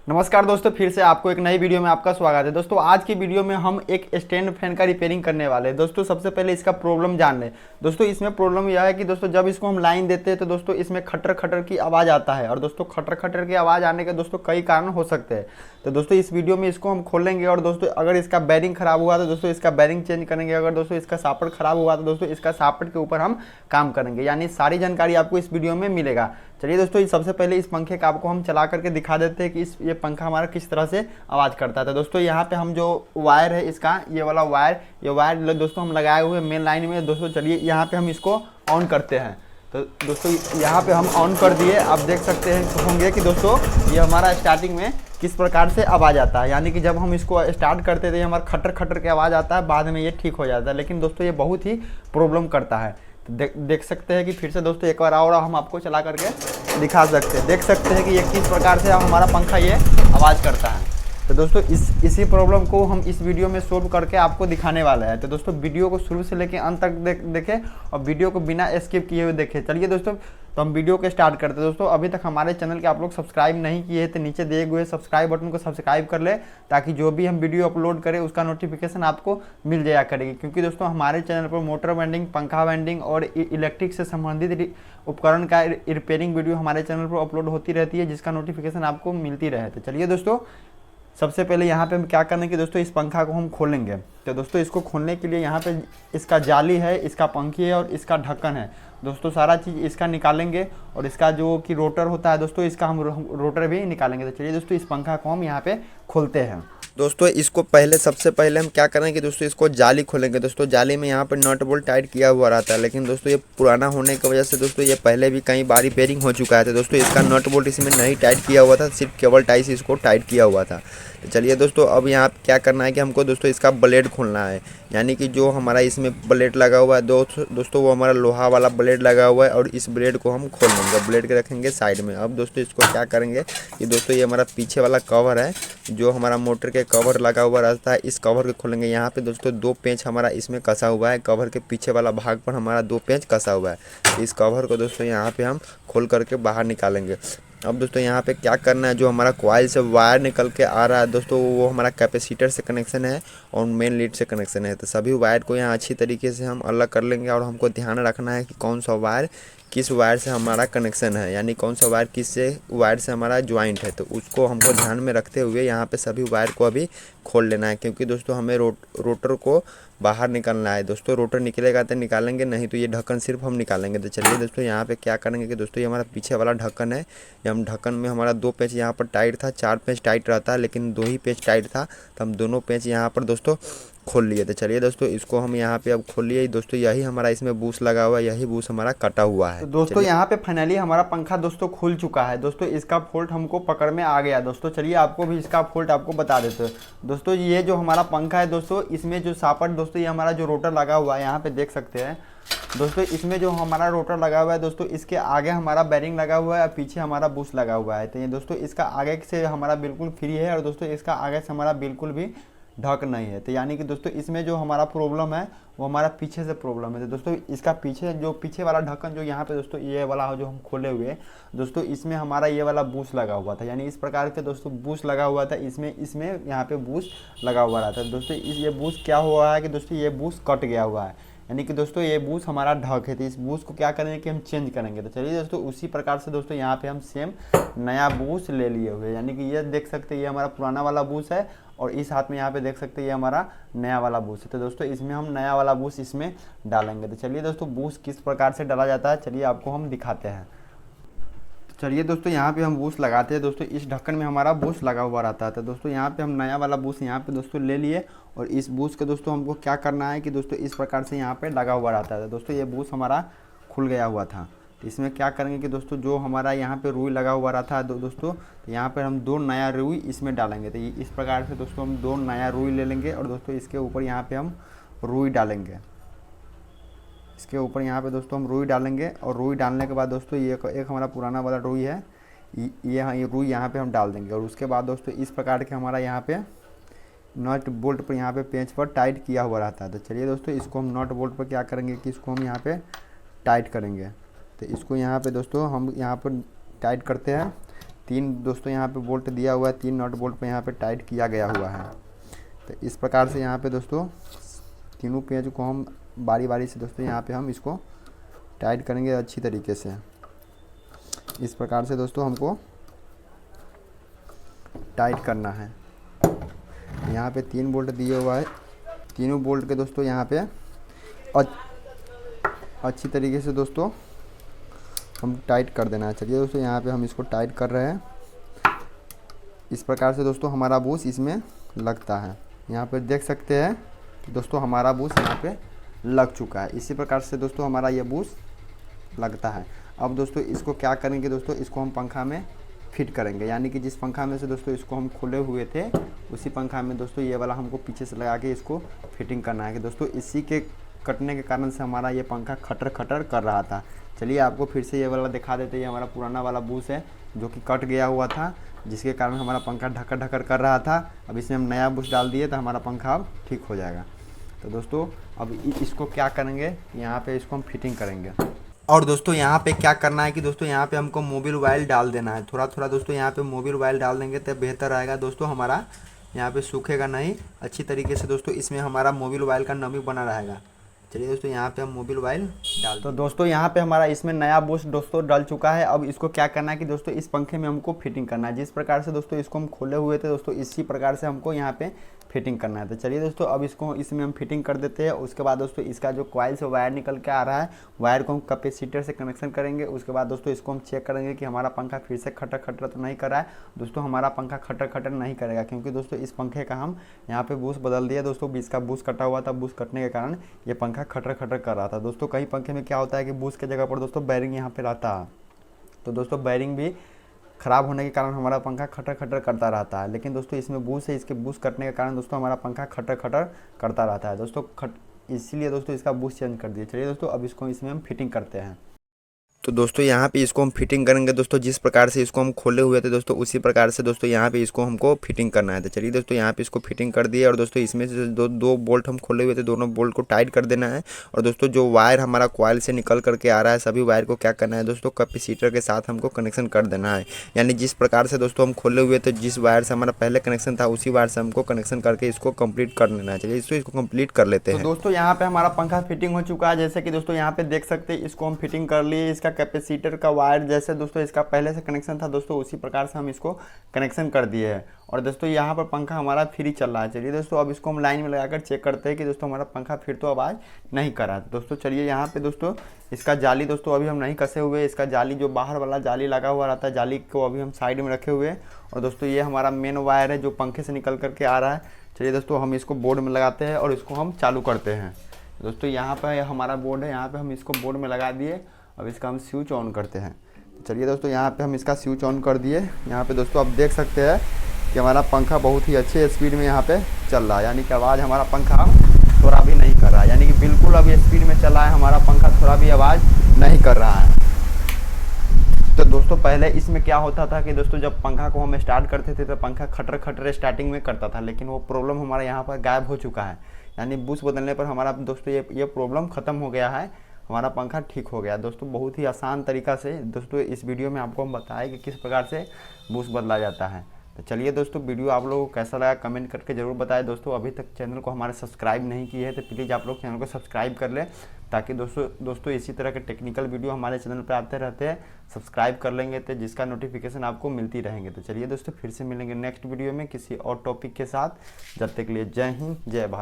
नमस्कार दोस्तों, फिर से आपको एक नई वीडियो में आपका स्वागत है। दोस्तों आज की वीडियो में हम एक स्टैंड फैन का रिपेयरिंग करने वाले हैं। दोस्तों सबसे पहले इसका प्रॉब्लम जान लें। दोस्तों इसमें प्रॉब्लम यह है कि दोस्तों जब इसको हम लाइन देते हैं तो दोस्तों इसमें खटर खटर की आवाज़ आता है। और दोस्तों खटर खटर की आवाज़ आने के दोस्तों कई कारण हो सकते हैं। तो दोस्तों इस वीडियो में इसको हम खोलेंगे और दोस्तों अगर इसका बैरिंग खराब हुआ तो दोस्तों इसका बैरिंग चेंज करेंगे। अगर दोस्तों इसका सापट खराब हुआ तो दोस्तों इसका सापट के ऊपर हम काम करेंगे। यानी सारी जानकारी आपको इस वीडियो में मिलेगा। चलिए दोस्तों सबसे पहले इस पंखे का आपको हम चला करके दिखा देते हैं कि ये पंखा हमारा किस तरह से आवाज़ करता है। तो दोस्तों यहाँ पे हम जो वायर है इसका ये वाला वायर दोस्तों हम लगाए हुए मेन लाइन में। दोस्तों चलिए यहाँ पे हम इसको ऑन करते हैं। तो दोस्तों यहाँ पे हम ऑन कर दिए। आप देख सकते हैं होंगे कि दोस्तों ये हमारा स्टार्टिंग में किस प्रकार से आवाज़ आता है। यानी कि जब हम इसको स्टार्ट करते थे हमारा खटर खटर के आवाज़ आता है, बाद में ये ठीक हो जाता है। लेकिन दोस्तों ये बहुत ही प्रॉब्लम करता है। तो देख सकते हैं कि फिर से दोस्तों एक बार और हम आपको चला करके दिखा सकते हैं। देख सकते हैं कि ये किस प्रकार से हमारा पंखा ये आवाज़ करता है। तो दोस्तों इसी प्रॉब्लम को हम इस वीडियो में सोल्व करके आपको दिखाने वाले हैं। तो दोस्तों वीडियो को शुरू से लेकर अंत तक देखें और वीडियो को बिना स्किप किए हुए देखें। चलिए दोस्तों तो हम वीडियो को स्टार्ट करते हैं। दोस्तों अभी तक हमारे चैनल के आप लोग सब्सक्राइब नहीं किए हैं तो नीचे दिए हुए सब्सक्राइब बटन को सब्सक्राइब कर ले, ताकि जो भी हम वीडियो अपलोड करें उसका नोटिफिकेशन आपको मिल जाया करेगी। क्योंकि दोस्तों हमारे चैनल पर मोटर वेंडिंग, पंखा वेंडिंग और इलेक्ट्रिक से संबंधित उपकरण का रिपेयरिंग वीडियो हमारे चैनल पर अपलोड होती रहती है, जिसका नोटिफिकेशन आपको मिलती रहे। तो चलिए दोस्तों सबसे पहले यहाँ पे हम क्या करने की दोस्तों इस पंखा को हम खोलेंगे। तो दोस्तों इसको खोलने के लिए यहाँ पे इसका जाली है, इसका पंखी है और इसका ढक्कन है। दोस्तों सारा चीज़ इसका निकालेंगे और इसका जो कि रोटर होता है दोस्तों इसका हम रोटर भी निकालेंगे। तो चलिए दोस्तों इस पंखा को हम यहाँ पे खोलते हैं। दोस्तों इसको सबसे पहले हम क्या करेंगे कि दोस्तों इसको जाली खोलेंगे। दोस्तों जाली में यहाँ पर नट बोल्ट टाइट किया हुआ रहता है, लेकिन दोस्तों ये पुराना होने की वजह से दोस्तों ये पहले भी कई बार रिपेयरिंग हो चुका है। तो दोस्तों इसका नट बोल्ट इसमें नहीं टाइट किया हुआ था, सिर्फ केबल टाई से इसको टाइट किया हुआ था। तो चलिए दोस्तों अब यहाँ क्या करना है कि हमको दोस्तों इसका ब्लेड खोलना है। यानी कि जो हमारा इसमें ब्लेड लगा हुआ है दोस्तों वो हमारा लोहा वाला ब्लेड लगा हुआ है और इस ब्लेड को हम खोल लेंगे, ब्लेड के रखेंगे साइड में। अब दोस्तों इसको क्या करेंगे कि दोस्तों ये हमारा पीछे वाला कवर है, जो हमारा मोटर के कवर लगा हुआ रहता है, इस कवर को खोलेंगे। यहाँ पे दोस्तों 2 पेंच हमारा इसमें कसा हुआ है, कवर के पीछे वाला भाग पर हमारा 2 पेंच कसा हुआ है। इस कवर को दोस्तों यहाँ पे हम खोल करके बाहर निकालेंगे। अब दोस्तों यहाँ पे क्या करना है, जो हमारा कॉइल से वायर निकल के आ रहा है दोस्तों वो हमारा कैपेसिटर से कनेक्शन है और मेन लीड से कनेक्शन है। तो सभी वायर को यहाँ अच्छी तरीके से हम अलग कर लेंगे और हमको ध्यान रखना है कि कौन सा वायर किस वायर से हमारा कनेक्शन है, यानी कौन सा वायर किस से वायर से हमारा ज्वाइंट है। तो उसको हमको ध्यान में रखते हुए यहाँ पे सभी वायर को अभी खोल लेना है, क्योंकि दोस्तों हमें रोटर को बाहर निकालना है। दोस्तों रोटर निकलेगा तो निकालेंगे, नहीं तो ये ढक्कन सिर्फ हम निकालेंगे। तो चलिए दोस्तों यहाँ पे क्या करेंगे कि दोस्तों ये हमारा पीछे वाला ढक्कन है, ये हम ढक्कन में हमारा 2 पेंच यहाँ पर टाइट था, 4 पेंच टाइट रहता है लेकिन 2 ही पेंच टाइट था, तो हम दोनों पेंच यहाँ पर दोस्तों खोल लिए। तो चलिए दोस्तों इसको हम यहाँ पे अब खोल लिए। दोस्तों यही हमारा इसमें बूस लगा हुआ है, यही बूस हमारा कटा हुआ है। तो दोस्तों यहाँ पे फाइनली हमारा पंखा दोस्तों खुल चुका है। दोस्तों इसका फॉल्ट हमको पकड़ में आ गया। दोस्तों चलिए आपको भी इसका फॉल्ट आपको बता देते हैं। दोस्तों ये जो हमारा पंखा है दोस्तों इसमें जो सापट दोस्तों ये हमारा जो रोटर लगा हुआ है यहाँ पे देख सकते हैं दोस्तों, इसमें जो हमारा रोटर लगा हुआ है दोस्तों इसके आगे हमारा बैरिंग लगा हुआ है और पीछे हमारा बूस लगा हुआ है। तो ये दोस्तों इसका आगे से हमारा बिल्कुल फ्री है और दोस्तों इसका आगे से हमारा बिल्कुल भी ढक नहीं है। तो यानी कि दोस्तों इसमें जो हमारा प्रॉब्लम है वो हमारा पीछे से प्रॉब्लम है। तो दोस्तों इसका पीछे वाला ढक्कन जो यहाँ पे दोस्तों ये वाला जो हम खोले हुए दोस्तों इसमें हमारा ये वाला बूस लगा हुआ था, यानी इस प्रकार के दोस्तों बूस लगा हुआ था, इसमें यहाँ पे बूस लगा हुआ रहा था। दोस्तों ये बूस क्या हुआ है कि दोस्तों ये बूस कट गया हुआ है, यानी कि दोस्तों ये बूस हमारा ढक है। तो इस बूस को क्या करेंगे कि हम चेंज करेंगे। तो चलिए दोस्तों उसी प्रकार से दोस्तों यहाँ पे हम सेम नया बूस ले लिए हुए, यानी कि ये देख सकते हैं ये हमारा पुराना वाला बूस है और इस हाथ में यहाँ पे देख सकते हैं ये हमारा नया वाला बूस है। तो दोस्तों इसमें हम नया वाला बूस इसमें डालेंगे। तो चलिए दोस्तों बूस किस प्रकार से डाला जाता है चलिए आपको हम दिखाते हैं। चलिए दोस्तों यहाँ पे हम बूस लगाते हैं। दोस्तों इस ढक्कन में हमारा बूस लगा हुआ रहता है। तो दोस्तों यहाँ पे हम नया वाला बूस यहाँ पे दोस्तों ले लिए और इस बूस को दोस्तों हमको क्या करना है कि दोस्तों इस प्रकार से यहाँ पे लगा हुआ रहता है। तो दोस्तों ये बूस हमारा खुल गया हुआ था। तो इसमें क्या करेंगे कि दोस्तों जो हमारा यहाँ पे रुई लगा हुआ रहता है दोस्तों, तो यहाँ पर हम 2 नया रुई इसमें डालेंगे। तो इस प्रकार से दोस्तों हम 2 नया रुई ले लेंगे और दोस्तों इसके ऊपर यहाँ पर हम रुई डालेंगे। इसके ऊपर यहाँ पे दोस्तों हम रुई डालेंगे और रुई डालने के बाद दोस्तों ये एक हमारा पुराना वाला रुई है, ये रुई यहाँ पे हम डाल देंगे। और उसके बाद दोस्तों इस प्रकार के हमारा यहाँ पे नट बोल्ट पर यहाँ पे पेंच पर टाइट किया हुआ रहता है। तो चलिए दोस्तों इसको हम नट बोल्ट पर क्या करेंगे कि इसको हम यहाँ पे टाइट करेंगे। तो इसको यहाँ पे दोस्तों हम यहाँ पर टाइट करते हैं। 3 दोस्तों यहाँ पे बोल्ट दिया हुआ है, 3 नट बोल्ट पे यहाँ पे टाइट किया गया हुआ है। तो इस प्रकार से यहाँ पे दोस्तों तीनों पेज को हम बारी बारी से दोस्तों यहाँ पे हम इसको टाइट करेंगे अच्छी तरीके से। इस प्रकार से दोस्तों हमको टाइट करना है। यहाँ पे 3 बोल्ट दिए हुआ है, तीनों बोल्ट के दोस्तों यहाँ पे अच्छी तरीके से दोस्तों हम टाइट कर देना है। चलिए दोस्तों यहाँ पे हम इसको टाइट कर रहे हैं। इस प्रकार से दोस्तों हमारा बूस इसमें लगता है। यहाँ पे देख सकते हैं कि दोस्तों हमारा बूस यहाँ पे लग चुका है। इसी प्रकार से दोस्तों हमारा ये बूस लगता है। अब दोस्तों इसको क्या करेंगे दोस्तों, इसको हम पंखा में फिट करेंगे, यानी कि जिस पंखा में से दोस्तों इसको हम खोले हुए थे उसी पंखा में दोस्तों ये वाला हमको पीछे से लगा के इसको फिटिंग करना है। कि दोस्तों इसी के कटने के कारण से हमारा ये पंखा खटर खटर कर रहा था। चलिए आपको फिर से ये वाला दिखा देते हैं। ये हमारा पुराना वाला बूस है जो कि कट गया हुआ था, जिसके कारण हमारा पंखा ढकर ढकर कर रहा था। अब इसमें हम नया बूस डाल दिए तो हमारा पंखा अब ठीक हो जाएगा। तो दोस्तों अब इसको क्या करेंगे, यहाँ पे इसको हम फिटिंग करेंगे। और दोस्तों यहाँ पे क्या करना है कि दोस्तों यहाँ पे हमको मोबिल ऑयल डाल देना है। थोड़ा थोड़ा दोस्तों यहाँ पे मोबिल ऑयल डाल देंगे तो बेहतर रहेगा दोस्तों, हमारा यहाँ पे सूखेगा नहीं, अच्छी तरीके से दोस्तों इसमें हमारा मोबिल ऑयल का नमी बना रहेगा। चलिए दोस्तों यहाँ पे हम मोबिल ऑयल डाल, तो दोस्तों यहाँ पे हमारा इसमें नया बूस दोस्तों डल चुका है। अब इसको क्या करना है कि दोस्तों इस पंखे में हमको फिटिंग करना है। जिस प्रकार से दोस्तों इसको हम खोले हुए थे दोस्तों इसी प्रकार से हमको यहाँ पे फिटिंग करना है। तो चलिए दोस्तों अब इसको इसमें हम फिटिंग कर देते हैं। उसके बाद दोस्तों इसका जो कॉइल से वायर निकल के आ रहा है, वायर को हम कैपेसिटर से कनेक्शन करेंगे। उसके बाद दोस्तों इसको हम चेक करेंगे कि हमारा पंखा फिर से खटर खटर तो नहीं कर रहा है। दोस्तों हमारा पंखा खटर खटर नहीं करेगा, क्योंकि दोस्तों इस पंखे का हम यहाँ पे बूस बदल दिया दोस्तों। इसका बूस कटा हुआ था, बूस कटने के कारण ये पंखा खटर खटर कर रहा था। दोस्तों कई पंखे में क्या होता है कि बूस के जगह पर दोस्तों बैरिंग यहाँ पे रहता है, तो दोस्तों बैरिंग भी ख़राब होने के कारण हमारा पंखा खटर खटर करता रहता है। लेकिन दोस्तों इसमें बूस है, इसके बूस कटने के कारण दोस्तों हमारा पंखा खटर खटर करता रहता है दोस्तों। इसीलिए दोस्तों इसका बूस चेंज कर दिए। चलिए दोस्तों अब इसको इसमें हम फिटिंग करते हैं। तो दोस्तों यहाँ पे इसको हम फिटिंग करेंगे दोस्तों। जिस प्रकार से इसको हम खोले हुए थे दोस्तों उसी प्रकार से दोस्तों यहाँ पे इसको हमको फिटिंग करना है। तो चलिए दोस्तों यहाँ पे इसको फिटिंग कर दिए। और दोस्तों इसमें से दो बोल्ट हम खोले हुए थे, दोनों बोल्ट को टाइट कर देना है। और दोस्तों जो वायर हमारा कॉइल से निकल करके आ रहा है, सभी वायर को क्या करना है दोस्तों, कैपेसिटर के साथ हमको कनेक्शन कर देना है। यानी जिस प्रकार से दोस्तों हम खोले हुए थे, जिस वायर से हमारा पहले कनेक्शन था उसी वायर से हमको कनेक्शन करके इसको कंप्लीट कर लेना है। चलिए इसको कंप्लीट कर लेते हैं। तो दोस्तों यहाँ पे हमारा पंखा फिटिंग हो चुका है। जैसे कि दोस्तों यहाँ पे देख सकते हैं, इसको हम फिटिंग कर लिए। इसका कैपेसिटर का वायर जैसे दोस्तों इसका पहले से कनेक्शन था दोस्तों उसी प्रकार से हम इसको कनेक्शन कर दिए हैं। और दोस्तों यहाँ पर पंखा हमारा फ्री चल रहा है। चलिए दोस्तों अब इसको हम लाइन में लगाकर चेक करते हैं कि दोस्तों हमारा पंखा फिर तो आवाज़ नहीं कर रहा है। दोस्तों चलिए यहाँ पे दोस्तों इसका जाली दोस्तों अभी हम नहीं कसे हुए। इसका जाली जो बाहर वाला जाली लगा हुआ रहता है, जाली को अभी हम साइड में रखे हुए हैं। और दोस्तों ये हमारा मेन वायर है जो पंखे से निकल करके आ रहा है। चलिए दोस्तों हम इसको बोर्ड में लगाते हैं और इसको हम चालू करते हैं। दोस्तों यहाँ पर हमारा बोर्ड है, यहाँ पर हम इसको बोर्ड में लगा दिए। अब इसका हम स्विच ऑन करते हैं। चलिए दोस्तों यहाँ पे हम इसका स्विच ऑन कर दिए। यहाँ पे दोस्तों आप देख सकते हैं कि हमारा पंखा बहुत ही अच्छे स्पीड में यहाँ पे चल रहा है। यानी कि आवाज़ हमारा पंखा थोड़ा भी नहीं कर रहा है, यानी कि बिल्कुल अभी स्पीड में चल रहा है, हमारा पंखा थोड़ा भी आवाज़ नहीं कर रहा है। तो दोस्तों पहले इसमें क्या होता था कि दोस्तों जब पंखा को हम स्टार्ट करते थे तो पंखा खटर खटर स्टार्टिंग में करता था, लेकिन वो प्रॉब्लम हमारा यहाँ पर गायब हो चुका है। यानी बूस बदलने पर हमारा दोस्तों ये प्रॉब्लम ख़त्म हो गया है, हमारा पंखा ठीक हो गया। दोस्तों बहुत ही आसान तरीका से दोस्तों इस वीडियो में आपको हम बताएं कि किस प्रकार से बूस बदला जाता है। तो चलिए दोस्तों वीडियो आप लोगों को कैसा लगा कमेंट करके ज़रूर बताएं। दोस्तों अभी तक चैनल को हमारे सब्सक्राइब नहीं किए हैं तो प्लीज़ आप लोग चैनल को सब्सक्राइब कर लें, ताकि दोस्तों इसी तरह के टेक्निकल वीडियो हमारे चैनल पर आते रहते हैं। सब्सक्राइब कर लेंगे तो जिसका नोटिफिकेशन आपको मिलती रहेंगे। तो चलिए दोस्तों फिर से मिलेंगे नेक्स्ट वीडियो में किसी और टॉपिक के साथ। जब तक के लिए जय हिंद, जय भारत।